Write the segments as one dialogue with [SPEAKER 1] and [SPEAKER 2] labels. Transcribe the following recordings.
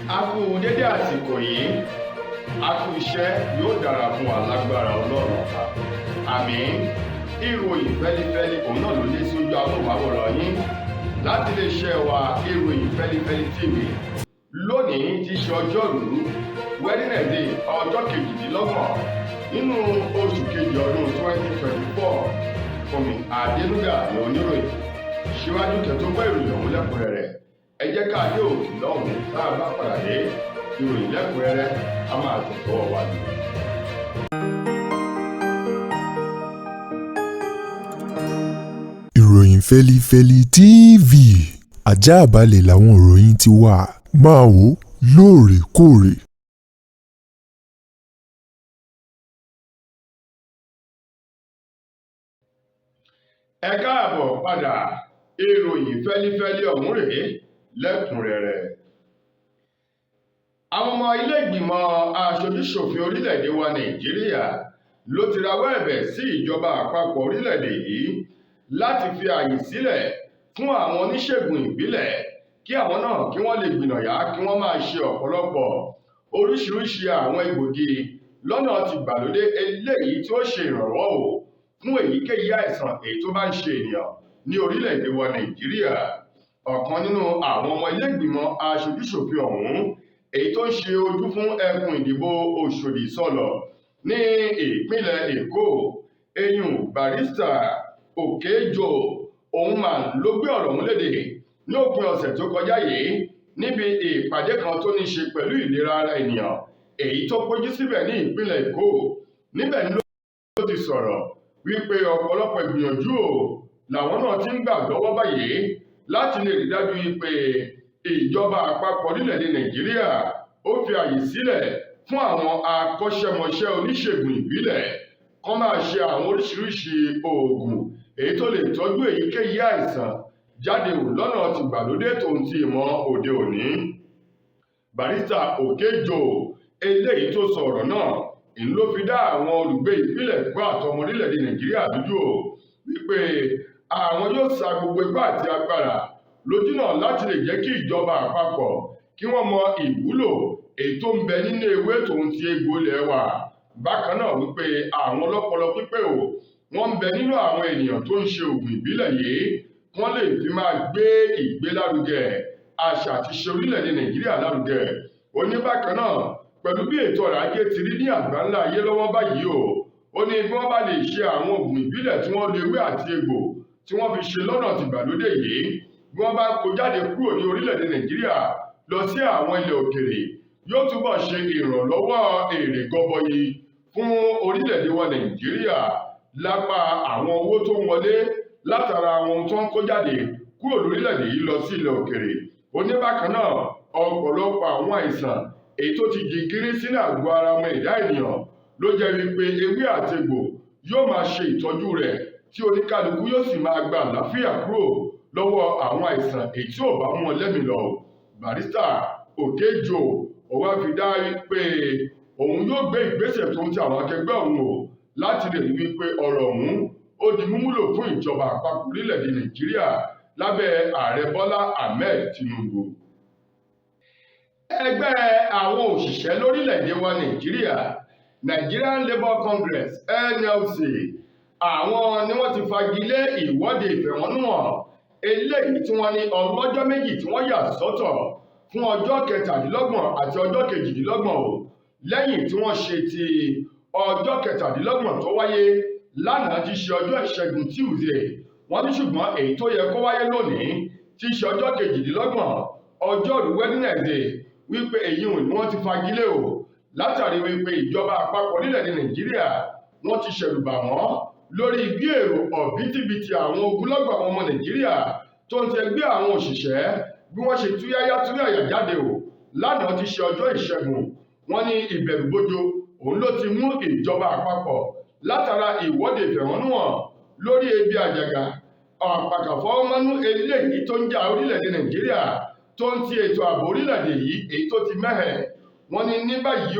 [SPEAKER 1] A kú dédé àsìkò yìí, a kú iṣẹ́ yóò dára fún wa lágbára Ọlọ́run ọba. Àmín. Ìròyìn fẹ́lifẹ́li òun náà ló dé sí ojú amóhùnmáwòrán yín láti iléeṣẹ́ wa ìròyìn Feli-feli TV. Lónìí ti ṣe ọjọ́rú Wednesday ọjọ́ kejìdínlọ́gbọ̀n nínú oṣù kejì ọdún 2024. Fúnmi Adénúgà ni oníròyìn. Síwájú kẹ́tó gbọ́ ìròyìn ọ̀hún lẹ́kùnrẹ́rẹ́, ẹ jẹ́ ká dé òkè lọ́hùn-ún tá a bá padà dé ìròyìn lẹ́kùnrẹ́rẹ́ a máa tẹ̀sọ́ wájú.
[SPEAKER 2] Ìròyìn Feli-feli TV àjààbálẹ̀ làwọn ìròyìn ti wà, máa wò lóòrèkóòrè.
[SPEAKER 1] Ẹ káàbọ̀ padà, ìròyìn fẹ́lifẹ́li ọ̀hún rèé lẹ́kùnrẹ́rẹ́. Àwọn ọmọ ilé ìgbìmọ̀ aṣojú-ṣòfin orílẹ̀-èdè wa Nàìjíríà ló ti rawọ́ ẹ̀bẹ̀ sí ìjọba àpapọ̀ orílẹ̀-èdè yìí láti fi ààyè sílẹ̀ fún àwọn oníṣègùn ìbílẹ̀ kí àwọn náà kí wọ́n lè gbìnàyà kí wọ́n máa ṣe ọ̀pọ̀lọpọ̀ oríṣiríṣi àwọn egbògi lọ́nà tìgbàlódé eléyìí tí ó ṣe ìrànwọ́ fún èyíkéyìí àìsàn èyí tó bá ń ṣe ènìyàn ní orílẹ̀-èdè wa Nàìjíríà. Ọ̀kan nínú àwọn ọmọ ilé ìgbìmọ̀ aṣojú-ṣòfin ọ̀hún èyí tó ń ṣe ojú fún ẹkùn ìdìbò Òṣòdì Sọ̀lọ̀ ní ìpínlẹ̀ Èkó, eyín Barrister Òkèjò òun mà ló gbé ọ̀rọ̀ ọ̀hún lédè ní òpin ọ̀sẹ̀ tó kọjá yìí níbi ìpàdé kan tó ní ṣe pẹ̀lú ìlera ara ènìyàn èyí tó péjú síbẹ̀ ní ìpínlẹ̀ Èkó. Níbẹ̀ ni ló ti sọ̀rọ̀ wípé ọ̀pọ̀lọpọ̀ ìgbìyànjú làwọn náà ti ń gbà lọ́wọ́ báyìí láti lè rí dájú wípé ìjọba àpapọ̀ orílẹ̀-èdè Nàìjíríà ó fi àyè sílẹ̀ fún àwọn akọ́ṣẹ́mọṣẹ́ oníṣègùn ìbílẹ̀ kán máa ṣe àwọn oríṣiríṣi oògùn èyí tó lè tọ́jú èyíkéyìí àìsàn jáde lọ́nà tìgbàlódé tó ń ti ìmọ̀ òde òní. Barrister Òkèjò eléyìí tó sọ ọ̀rọ̀ náà ìlú ló fi dá àwọn olùgbé ìpínlẹ̀ Èkó àtọmọ orílẹ̀-èdè Nàìjíríà lójú wípé àwọn yóò sa gbogbo ipá àti agbára lójúnà láti lè jẹ́ kí ìjọba àpapọ̀ kí wọ́n mọ ìwúlò èyí tó ń bẹ nínú ewé tòun ti egbò ilẹ̀ wa. Bákan náà wípé àwọn ọlọ́pọlọ pípé wọ́n ń bẹ nínú àwọn ènìyàn tó ń ṣe oògùn ìbílẹ̀ yìí wọ́n lè fi máa gbé ìgbélárugẹ àṣà àti ṣe orílẹ̀-èdè Nàìjíríà lárugẹ. Ó ní bákan náà pẹ̀lú bí ètò ọrọ̀ ajé ti rí ní àgbáńlá ayé lọ́wọ́ báyìí ó ní bí wọ́n bá lè ṣe àwọn oògùn ìbílẹ̀ tí wọ́n lo ewé àti egbò tí wọ́n fi ṣe lọ́nà tìgbàlódé yìí bí wọ́n bá kó jáde kúrò ní orílẹ̀-èdè Nàìjíríà lọ sí àwọn ilẹ̀ òkèrè yóò túbọ̀ ṣe ìrànlọ́wọ́ èrè gọbọyì fún orílẹ̀-èdè wa Nàìjíríà lápá àwọn owó tó ń wọlé látara àwọn ohun tó ń kó jáde kúrò lórílẹ̀-èdè yìí lọ sí ilẹ̀ òkèrè. Ó ní bákan náà ọ̀pọ̀lọpọ̀ àwọn àìsàn èyí tó ti di gírí sínú àgọ́ ara ọmọ ẹ̀dá ènìyàn ló jẹ́ wípé ewé àti egbò yóò máa ṣe ìtọ́jú rẹ̀ tí oníkálukú yóò sì máa gba àlàáfíà kúrò lọ́wọ́ àwọn àìsàn èyí tí ò bá mú wọn lẹ́mìí lọ. Barrister Òkèjò ó wá fi dá wípé òun yóò gbé ìgbésẹ̀ tó ń ti àwọn akẹgbẹ́ òun láti lè rí wípé ọ̀rọ̀ ọ̀hún ó di múmúlò fún ìjọba àpapọ̀ orílẹ̀-èdè Nàìjíríà lábẹ́ Ààrẹ Bọ́lá Ahmed Tinubu. Ẹgbẹ́ àwọn òṣìṣẹ́ lórílẹ̀-èdè wa Nàìjíríà Nigerian Labour Congress NLC àwọn ni wọ́n ti fagilé ìwọ́de ìfẹ̀hónúhàn eléyìí tí wọ́n ní ọlọ́jọ́ méjì tí wọ́n yà sọ́tọ̀ fún ọjọ́ 17 àti ọjọ́ 28 lẹ́yìn tí wọ́n ṣe ti ọjọ́ 27 tó wáyé lánàá tí ṣe ọjọ́ ìṣẹ́gun Tuesday. Wọ́n ní ṣùgbọ́n èyí tó yẹ kó wáyé lónìí tí ṣe ọjọ́ 28 ọjọ́rú Wednesday wípé èyí ni wọ́n ti fagilé látàrí wípé ìjọba àpapọ̀ orílẹ̀-èdè Nàìjíríà wọ́n ti ṣẹ̀rùbà wọ́n lórí bí èrò ọ̀bítíbitì àwọn ogunlọ́gọ̀ àwọn ọmọ Nàìjíríà tó ń tẹgbẹ́ àwọn òṣìṣẹ́ bí wọ́n ṣe túyáyá jáde lánàá ti ṣe ọjọ́ ìṣẹ́gun. Wọ́n ní ìbẹ̀rùbojo òun ló ti mú ìjọba àpapọ̀ látara ìwọ́de ìfẹ̀hónúhàn lórí ebi àjàgà àpàkàfọ́mọ́nú eléyìí tó ń jà orílẹ̀-èdè Nàìjíríà tó ń ti ètò ààbò orílẹ̀-èdè yìí èyí tó ti mẹ́hẹ̀. Wọ́n ní ní báyìí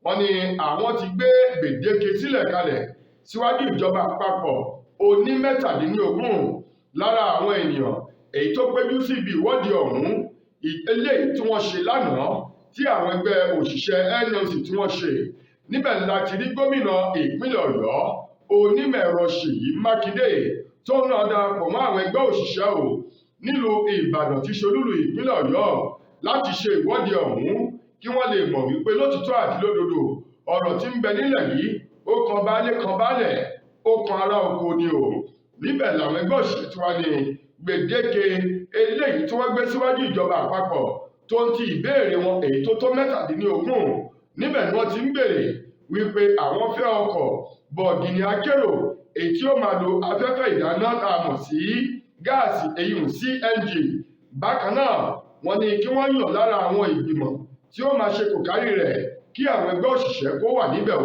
[SPEAKER 1] wọ́n ní àwọn ti gbé gbèdéke sílẹ̀ kalẹ̀ síwájú ìjọba àpapọ̀ oní 17 lára àwọn ènìyàn èyí tó péjú sí ibi ìwọ́de ọ̀hún eléyìí tí wọ́n ṣe lánàá tí àwọn ẹgbẹ́ òṣìṣẹ́ NLC tí wọ́n ṣe níbẹ̀ láti rí gómìnà ìpínlẹ̀ Ọ̀yọ́ onímọ̀-ẹ̀rọ Ṣèyí Mákindé tó náà darapọ̀ mọ́ àwọn ẹgbẹ́ òṣìṣẹ́ nílùú Ìbàdàn tí ṣolúlù ìpínlẹ̀ Ọ̀yọ́ láti ṣe ìwọ́de ọ̀hún kí wọ́n lè mọ̀ wípé lótìtọ́ àti lódodo ọ̀rọ̀ tí ń bẹ nílẹ̀ yìí ó kan baálé kan baálẹ̀ ó kan ará oko ni o. Níbẹ̀ làwọn ẹgbẹ́ òṣìṣẹ́ tí wọ́n ní gbèdéke eléyìí tí wọ́n gbé síwájú ìjọba àpapọ̀ tó ń ti ìbéèrè wọn èyí tó tó 17. Níbẹ̀ ni wọ́n ti ń béèrè wípé àwọn fẹ́ ọkọ̀ bọ̀gìnì akérò èyí tí ó máa lo afẹ́fẹ́ ìdáná tá a mọ̀ sí gáàsì èyí CNG. Bákan náà wọ́n ní kí wọ́n yàn lára àwọn ìgbìmọ̀ tí ó máa ṣe kòkárí rẹ̀ kí àwọn ẹgbẹ́ òṣìṣẹ́ kó wà níbẹ̀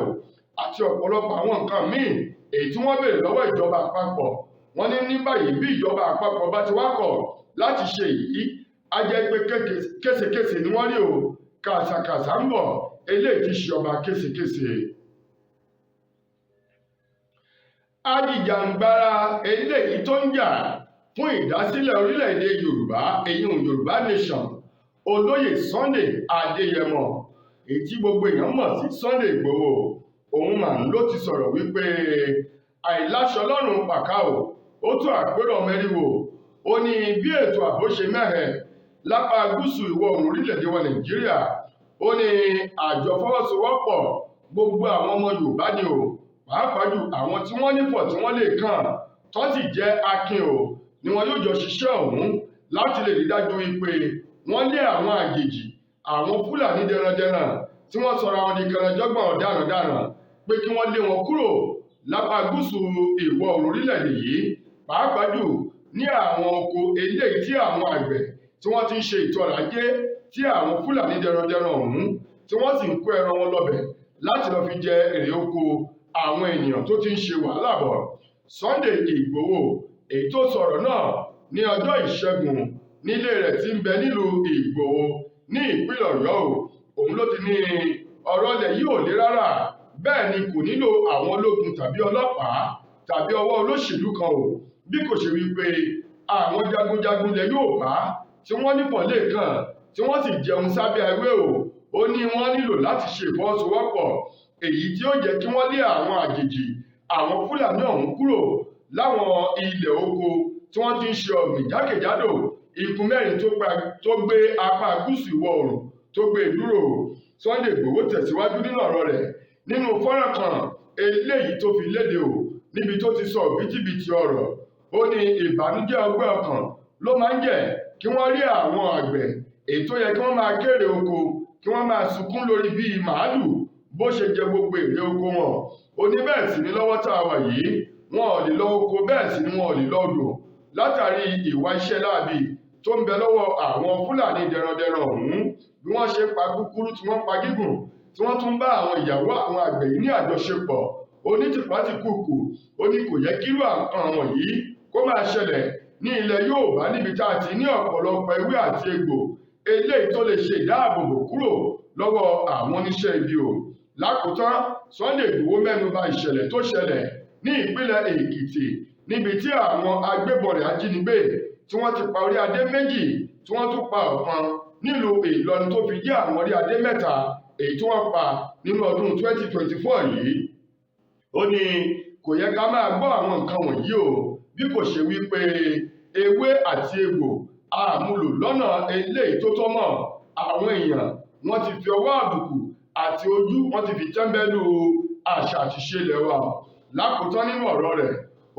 [SPEAKER 1] àti ọ̀pọ̀lọpọ̀ àwọn nǹkan míì èyí tí wọ́n béèrè lọ́wọ́ ìjọba àpapọ̀. Wọ́n ní báyìí bí ìjọba àpapọ̀ bá ti wá kọ̀ láti ṣe èyí á jẹ́ pé késekése ni wọ́n rí kàṣàkàṣà ń bọ̀ eléyìí ti ṣe ọba késekése. Ajìjàǹgbara eléyìí tó ń jà fún ìdásílẹ̀ orílẹ̀-èdè Yorùbá èyí Yorùbá Nation Olóyè Sunday Adéyẹmọ èyí tí gbogbo èèyàn mọ̀ sí Sunday Igboho òun mà ló ti sọ̀rọ̀ wípé àìláṣọ lọ́rùn pàkáò ó tún àpérò mẹ́rìnwó. Ó ní bí ètò ààbò ṣe mẹ́hẹ̀ lápá gúúsù ìwọ̀ oòrùn orílẹ̀-èdè wa Nàìjíríà. Ó ní àjọ fọwọ́sowọ́pọ̀ gbogbo àwọn ọmọ Yorùbá ni pàápàá jù àwọn tí wọ́n nífọ̀ tí wọ́n lè kàn tó sì jẹ́ akin ni wọn yóò jọ ṣiṣẹ́ ọ̀hún láti lè rí dájú wípé wọ́n lé àwọn àjèjì àwọn Fúlàní dẹrandẹran tí wọ́n sọra wọn di kẹrànjọ́gbọ̀n ọ̀daràn pé kí wọ́n lé wọn kúrò lápá gúúsù ìwọ̀ oòrùn orílẹ̀-èdè yìí, pàápàá jù ní àwọn oko eléyìí tí àwọn àgbẹ̀ tí wọ́n ti ń ṣe ètò ọrọ̀ ajé tí àwọn Fúlàní dẹrandẹran ọ̀hún tí wọ́n sì ń kó ẹran wọn lọ́bẹ̀ láti lọ́ọ́ fi jẹ èrè oko àwọn ènìyàn tó ti ń ṣe wàhálà bọ̀. Sunday Igboho èyí tó sọ̀rọ̀ náà ní ọjọ́ Ìṣẹ́gun nílé rẹ̀ tí ń bẹ nílùú Ìgbòho ní ìpínlẹ̀ Ọ̀yọ́ òun ló ti ní ọ̀rọ̀ ilẹ̀ yìí ò le rárá, bẹ́ẹ̀ ni kò nílò àwọn ológun tàbí ọlọ́pàá tàbí ọwọ́ olóṣèlú kan bí kò ṣe wípé àwọn jagunjagun ilẹ̀ Yorùbá tí wọ́n nípọn lẹ́ẹ̀kan tí wọ́n sì jẹun sábẹ́ ewé ó ní wọ́n nílò láti ṣe ìfọwọ́sowọ́pọ̀ èyí tí ó jẹ́ kí wọ́n lé àwọn àjèjì àwọn Fúlàní ọ̀hún kúrò láwọn ilẹ̀ oko tí wọ́n ti ń ṣe ọ̀gbìn jákèjádò igun mẹ́rin tó gbé apá gúúsù ìwọ̀ oòrùn tó gbé dúró. Sunday Igboho tẹ̀síwájú nínú ọ̀rọ̀ rẹ̀ nínú fọ́nrán kan eléyìí tó fi léde níbi tó ti sọ bìtìbìtì ọ̀rọ̀. Ó ní ìbànújẹ́ ọgbẹ́ ọkàn ló máa ń jẹ́ kí wọ́n rí àwọn àgbẹ̀ èyí tó yẹ kí wọ́n máa kéré oko kí wọ́n máa sunkún lórí bíi màálù bó ṣe jẹ gbogbo èrè oko wọn. Ó ní bẹ́ẹ̀ sì ni lọ́wọ́ tá a wà yìí wọn ò lè lọ oko bẹ́ẹ̀ sì ni wọn ò lè lọ odò látàrí ìwà iṣẹ́ láabi tó ń bẹ lọ́wọ́ àwọn Fúlàní dẹrandẹran ọ̀hún bí wọ́n ṣe pa kúkúrú tí wọ́n pa gígùn tí wọ́n tún bá àwọn ìyàwó àwọn àgbẹ̀ yìí ní àjọṣepọ̀. Ó ní tìpátìkùkù ó ní kò yẹ kírú àwọn wọ̀nyí kó máa ṣẹlẹ̀ ní ilẹ̀ Yorùbá níbi tá a ti ní ọ̀pọ̀lọpọ̀ ewé àti egbò eléyìí tó lè ṣe ìdáàbòbò kúrò lọ́wọ́ àwọn oníṣẹ́ ibi Lákòótán Sunday Igboho mẹ́nuba ìṣẹ̀lẹ̀ tó ṣẹlẹ̀ ní ìpínlẹ̀ Èkìtì níbi tí àwọn agbébọn ajínigbé tí wọ́n ti pa orí adé méjì tí wọ́n tún pa ọ̀kan nílùú Ìlọrin tó fi jẹ́ àwọn orí adé mẹ́ta èyí tí wọ́n pa nínú ọdún 2024 yìí. Ó ní kò yẹ ká máa gbọ́ àwọn nǹkan wọ̀nyí bí kò ṣe wípé ewé àti egbò àmúlò lọ́nà eléyìí tó tọ́ mọ́ àwọn èèyàn wọ́n ti fi ọwọ́ àbùkù àti ojú wọ́n ti fi tẹ́ńbẹ́lú àṣà àtiṣe ilẹ̀ wa. Lákòótán nínú ọ̀rọ̀ rẹ̀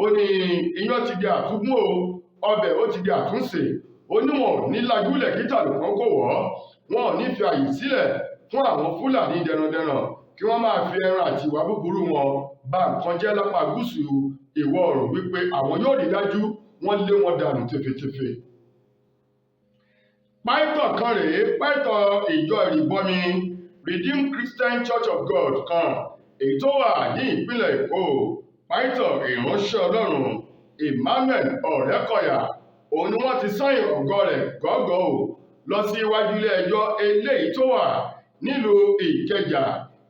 [SPEAKER 1] ó ní iyán ti di àtúgún ọbẹ̀ ó ti di àtúnṣe. Ó ní wọn ò ní lajúlẹ̀ kí tàlùkàn kò wọ́, wọn ò ní fi àyè sílẹ̀ fún àwọn Fúlàní dẹrandẹran kí wọ́n máa fi ẹran àti ìwà búburú wọn bà nǹkan jẹ́ lápá gúúsù ìwọ̀ oòrùn wípé àwọn yóò rí dájú wọ́n lé wọn dànù tefetefe. Pásítọ̀ kan rèé, pásítọ̀ ìjọ ìrìbọmi Redeemed Christian Church of God kan èyí tó wà ní ìpínlẹ̀ Èkó. Pásítọ̀ ìránṣẹ́ Ọlọ́run Emmanuel Ọ̀rẹ́kọ̀yà òun ni wọ́n ti sáyìn ọ̀gọ́ rẹ̀ gọ́gọ́ lọ sí iwájú ilé ẹjọ́ eléyìí tó wà nílùú Ìkẹjà.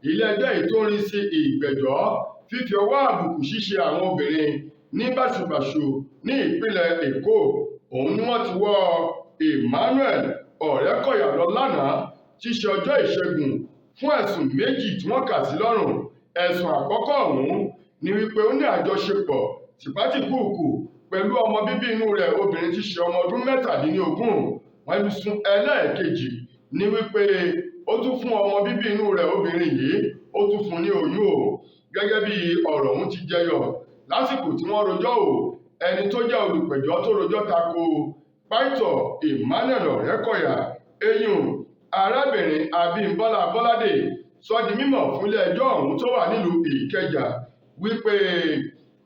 [SPEAKER 1] Ilé ẹjọ́ yìí tó ń rí sí ìgbẹ́jọ́ fífi ọwọ́ àbùkù ṣíṣe àwọn obìnrin ní báṣubàṣu ní ìpínlẹ̀ Èkó. Òun ni wọ́n ti wọ́ Emmanuel Ọ̀rẹ́kọ̀yà lọ lánàá tí í ṣe ọjọ́ ìṣẹ́gun fún ẹ̀sùn méjì tí wọ́n kà sí lọ́rùn. Ẹ̀sùn àkọ́kọ́ ọ̀hún ni wípé ó ní àjọṣepọ̀ tìpátìkúùkù pẹ̀lú ọmọ bíbí inú rẹ̀ obìnrin tí í ṣe ọmọ ọdún 17. Ẹ̀sùn ẹlẹ́ẹ̀kejì ni wípé ó tún fún ọmọ bíbí inú rẹ̀ obìnrin yìí ó tún fún ní oyún o. Gẹ́gẹ́ bí ọ̀rọ̀ ọ̀hún ti jẹyọ lásìkò tí wọ́n rojọ́ o, ẹni tó jẹ́ olùpẹ̀jọ́ tó rojọ́ tako pásítọ̀ Emmanuel Ọ̀rẹ́kọ̀yà eyín arábìnrin Abímbọ́lá Bọ́ládé sọ di mímọ̀ fún ilé-ẹjọ́ ọ̀hún tó wà nílùú Ìkẹjà wípé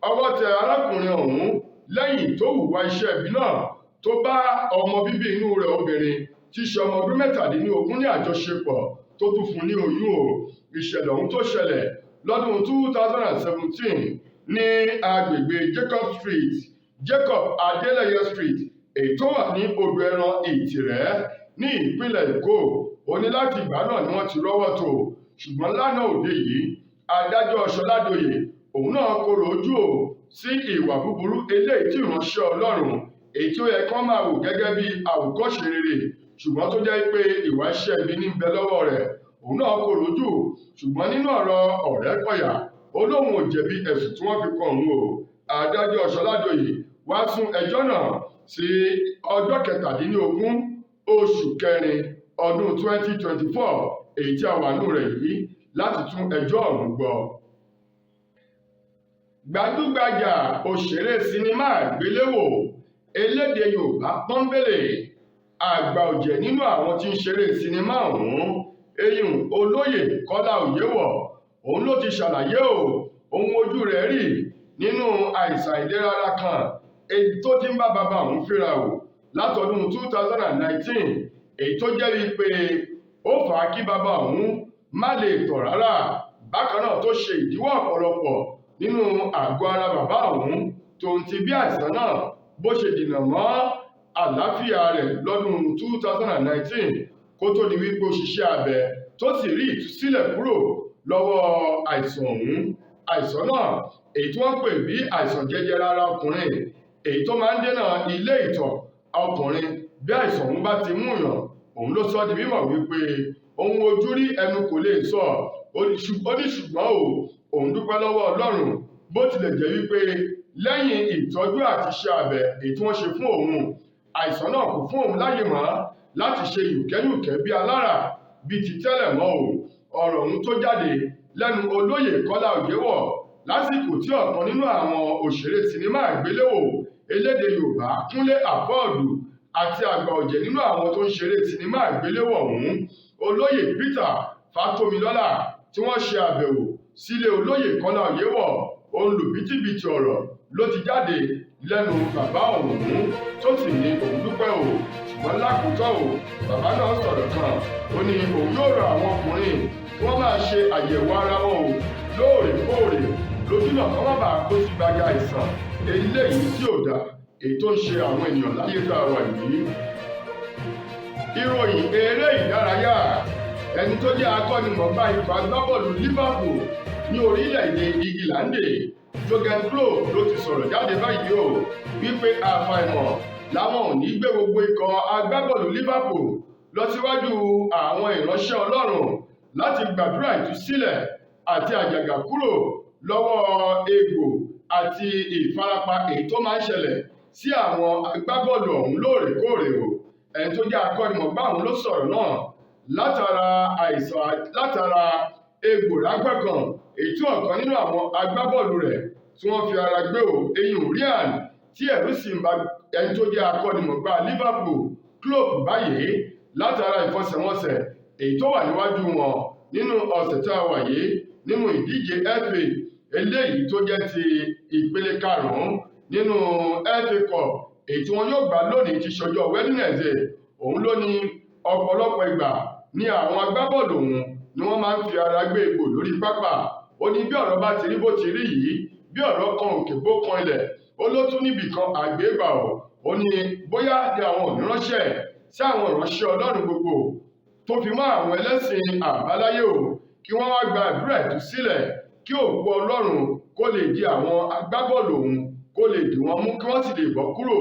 [SPEAKER 1] ọwọ́ tẹ arákùnrin ọ̀hún lẹ́yìn tó hùwà iṣẹ́ ibi náà tó bá ọmọ bíbí inú rẹ̀ obìnrin tí í ṣe ọmọ ọdún 17 ní àjọṣepọ̀ tó tún fún ní oyún o. Ìṣẹ̀lẹ̀ ọ̀hún tó ṣẹlẹ̀ lọ́dún 2017 ní agbègbè Jacob Adeleye Street èyí tó wà ní odò ẹran Ìtìrẹ́ ní ìpínlẹ̀ Èkó. Ó ní láti ìgbà náà ni wọ́n ti rọ́wọ́ tó, ṣùgbọ́n lánàá òde yìí adájọ́ Ṣọládòyè òun náà korò ojú ò sí ìwà búburú eléyìí tí ìránṣẹ́ Ọlọ́run èyí tí ó yẹ kán máa wò gẹ́gẹ́ bí àwòkọ́ṣe rere ṣùgbọ́n tó jẹ́ pé ìwà iṣẹ́ ibi ní bẹ lọ́wọ́ rẹ̀. Òun náà korò ojú ṣùgbọ́n nínú ọ̀rọ̀ Ọ̀rẹ́kọ̀yà ó lóun ò jẹ̀bi ẹ̀sùn tí wọ́n fi kàn òun o. Adájọ́ Ṣọládòyè wá sún ẹjọ́ náà sí ọjọ́ 17 oṣù kẹrin ọdún 2024 èyí tí a wà nínú rẹ̀ yìí láti tún ẹjọ́ ọ̀hún gbọ́. Gbajúgbajà òṣèré sinimá àgbéléwò elédè Yorùbá pọ́nbélé àgbà ọ̀jẹ̀ nínú àwọn tí ń ṣeré sinimá ọ̀hún eyín Olóyè Kọ́lá Òyewọ̀ òun ló ti ṣàlàyé ohun ojú rẹ̀ rí nínú àìsàn ìlera ara kan èyí tó ti ń bá bàbá òun fínra o látọdún 2019 èyí tó jẹ́ wípé ó fà á kí bàbá òun má lè tọ̀ rárá. Bákan náà tó ṣe ìdíwọ́ ọ̀pọ̀lọpọ̀ nínú àgọ́ ara bàbá òun tòun ti bí àìsàn náà bó ṣe dìnà mọ́ àlàáfíà rẹ̀ lọ́dún 2019 kó tó di wípé ó ṣiṣẹ́ abẹ tó sì rí ìtúsílẹ̀ kúrò lọ́wọ́ àìsàn ọ̀hún. Àìsàn náà èyí tí wọ́n pè bí àìsàn jẹjẹrẹ ara ọkùnrin èyí tó máa ń dènà ilé ìtọ̀ ọkùnrin bí àìsàn ọ̀hún bá ti mú yàn. Òun ló sọ di mímọ̀ wípé ohun ojú rí ẹnu kò lè sọ. Ó ní ṣùgbọ́n òun dúpẹ́ lọ́wọ́ Ọlọ́run bó tilẹ̀ jẹ́ wípé lẹ́yìn ìtọ́jú àti iṣẹ́ abẹ èyí tí wọ́n ṣe fún òun àìsàn náà kò fún òun láyè mọ́ láti ṣe yùkẹ́yùkẹ́ bí alára bíi ti tẹ́lẹ̀ mọ́ o. Ọ̀rọ̀ ọ̀hún tó jáde lẹ́nu Olóyè Kọ́lá Òyewọ̀ lásìkò tí ọ̀kan nínú àwọn òṣèré sinimá àgbéléwò elédè Yorùbá Kúnlé Àfọ́ọ̀dù àti àgbà ọ̀jẹ̀ nínú àwọn tó ń ṣeré sinimá àgbéléwò ọ̀hún Olóyè Peter Fátómilọ́lá tí wọ́n ṣe àbẹ̀wò sílé Olóyè Kọ́lá Òyewọ̀ òun lùbítìbítì ọ̀rọ̀ ló ti jáde lẹ́nu bàbá ọ̀hún tó sì ní òun dúpẹ́ o. Ṣùgbọ́n lákòótọ́ bàbá náà sọ̀rọ̀ kan ó ní òun yóò rọ àwọn ọkùnrin kí wọ́n máa ṣe àyẹ̀wò ara wọn lóòrèkóòrè lójúnà kí wọ́n má bàa kó sí gbàgà àìsàn eléyìí tí ò dáa èyí tó ń ṣe àwọn ènìyàn láyé tá a wà yìí. Ìròyìn eré ìdárayá ẹni tó jẹ́ akọ́nimọ̀ọ́gbá ikọ̀ agbábọ́ọ̀lù Liverpool ní orílẹ̀-èdè Igilande Jürgen Klopp ló ti sọ̀rọ̀ jáde báyìí wípé àfàìmọ̀ làwọn ò ní gbé gbogbo ikọ̀ agbábọ́ọ̀lù Liverpool lọ síwájú àwọn ìránṣẹ́ Ọlọ́run láti gbàdúrà ìtúsílẹ̀ àti àjàgà kúrò lọ́wọ́ egbò àti ìfarapa èyí tó máa ń ṣẹlẹ̀ sí àwọn agbábọ́ọ̀lù ọ̀hún lóòrèkóòrè ẹni tó jẹ́ akọ́nimọ̀ọ́gbá ọ̀hún ló sọ̀rọ̀ náà látara egbò ráńpẹ́ kan èyí tí ọ̀kan nínú àwọn agbábọ́ọ̀lù rẹ̀ tí wọ́n fi ara gbé eyín Ryan tí ẹ̀rù sì ń ba ẹni tó jẹ́ akọ́nimọ̀ọ́gbá Liverpool Klopp báyìí látara ìfọsẹ̀wọnsẹ̀ èyí tó wà níwájú wọn nínú ọ̀sẹ̀ tá a wà yìí nínú ìdíje FA eléyìí tó jẹ́ ti ìpele karùn-ún nínú FA Cup èyí tí wọn yóò gbá lónìí ti ṣọjọ́ Wednesday. Òun ló ní ọ̀pọ̀lọpọ̀ ìgbà ní àwọn agbábọ́ọ̀lù òun ni wọ́n máa ń fi ara gbé egbò lórí pápá. Ó ní bí ọ̀rọ̀ bá ti rí bó ti rí yìí bí ọ̀rọ̀ kan òkè bó kan ilẹ̀ ó ló tún níbì kan àgbégbà ó ní bóyá ni àwọn òníránṣẹ́ sí àwọn ìránṣẹ́ Ọlọ́run gbogbo tó fi mọ́ àwọn ẹlẹ́sìn àbáláyé kí wọ́n wá gba àdúrà ìtúsílẹ̀ kí ògo Ọlọ́run kó lè di àwọn agbábọ́ọ̀lù òun kó lè dì wọ́n mú kí wọ́n sì lè bọ́ kúrò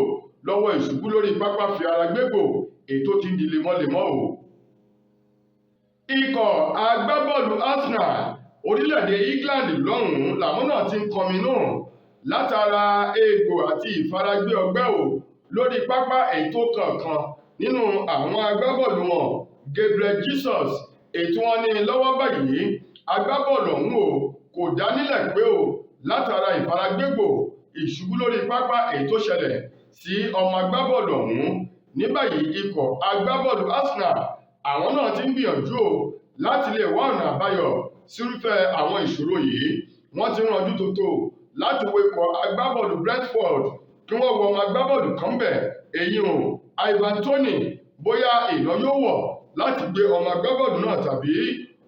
[SPEAKER 1] lọ́wọ́ ìṣubú lórí pápá fi ara gbégbò èyí tó ti ń di lemọ́lemọ́ o. Ikọ̀ agbábọ́ọ̀lù Arsenal orílẹ̀-èdè England lọ́hùn-ún làwọn náà ti ń kọminú látara egbò àti ìfaragbé ọgbẹ́ o lórí pápá èyí tó kankan nínú àwọn agbábọ́ọ̀lù wọn Gabriel Jesus èyí tí wọ́n ní lọ́wọ́ báyìí agbábọ́ọ̀lù ọ̀hún o kò dá nílẹ̀ pé o látara ìfaragbégbò ìṣubú lórí pápá èyí tó ṣẹlẹ̀ sí ọmọ agbábọ́ọ̀lù ọ̀hún. Ní báyìí ikọ̀ agbábọ́ọ̀lù Arsenal àwọn náà ti ń gbìyànjú o láti lè wá ọ̀nà àbáyọ sírúfẹ́ àwọn ìṣòro yìí. Wọ́n ti rànjú tótó láti wo ikọ̀ agbábọ́ọ̀lù Brentford kí wọ́n wọ ọmọ agbábọ́ọ̀lù kan bẹ̀ èyí o Ivan Toney bóyá ìná yóò wọ̀ láti gbé ọmọ agbábọ́ọ̀lù náà tàbí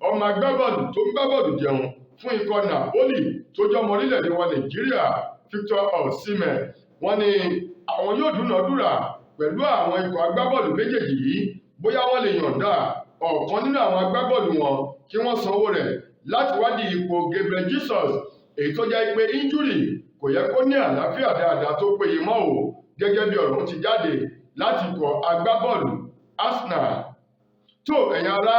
[SPEAKER 1] ọmọ agbábọ́ọ̀lù tó ń gbábọ́ọ̀lù jẹun fún ikọ̀ Napoli tó jẹ́ ọmọ orílẹ̀-èdè wa Nàìjíríà Victor Osimhen. Wọ́n ní àwọn yóò dúnàádúrà pẹ̀lú àwọn ikọ̀ agbábọ́ọ̀lù méjèèjì yìí bóyá wọ́n lè yọ̀ǹda ọ̀kan nínú àwọn agbábọ́ọ̀lù wọn kí wọ́n sanwó rẹ̀ láti wádìí ipò Gabriel Jesus èyí tó jẹ́ pé injury kò yẹ kó ní àlàáfíà dáadáa tó péye mọ́ o gẹ́gẹ́ bí ọ̀rọ̀ ti jáde láti ikọ̀ agbábọ́ọ̀lù Arsenal. Tó ẹ̀yin ará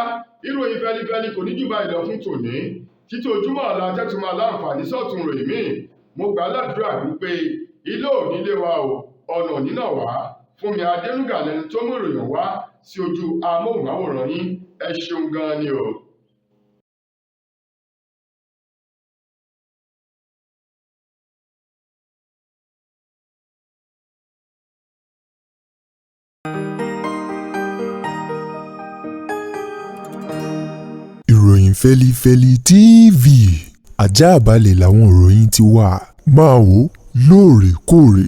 [SPEAKER 1] ìròyìn fẹ́lifẹ́li kò ní jù báyìí lọ fún tòní títí ojúmọ́ ọ̀la tẹ́tùmọ̀ aláǹfààní sọ̀tún ròyìn míì. Mo gbà ládùúrà wípé ilé ò nílé wa o ọ̀nà nínà wá. Fúnmi Adénúgà lẹni tó mú ìròyìn wá sí ojú amóhùnmáwòrán yín. Ẹ ṣeun gan-an ni o.
[SPEAKER 2] Ìròyìn Feli-feli TV àjààbálẹ̀ làwọn ìròyìn ti wà máa wò lóòrèkóòrè.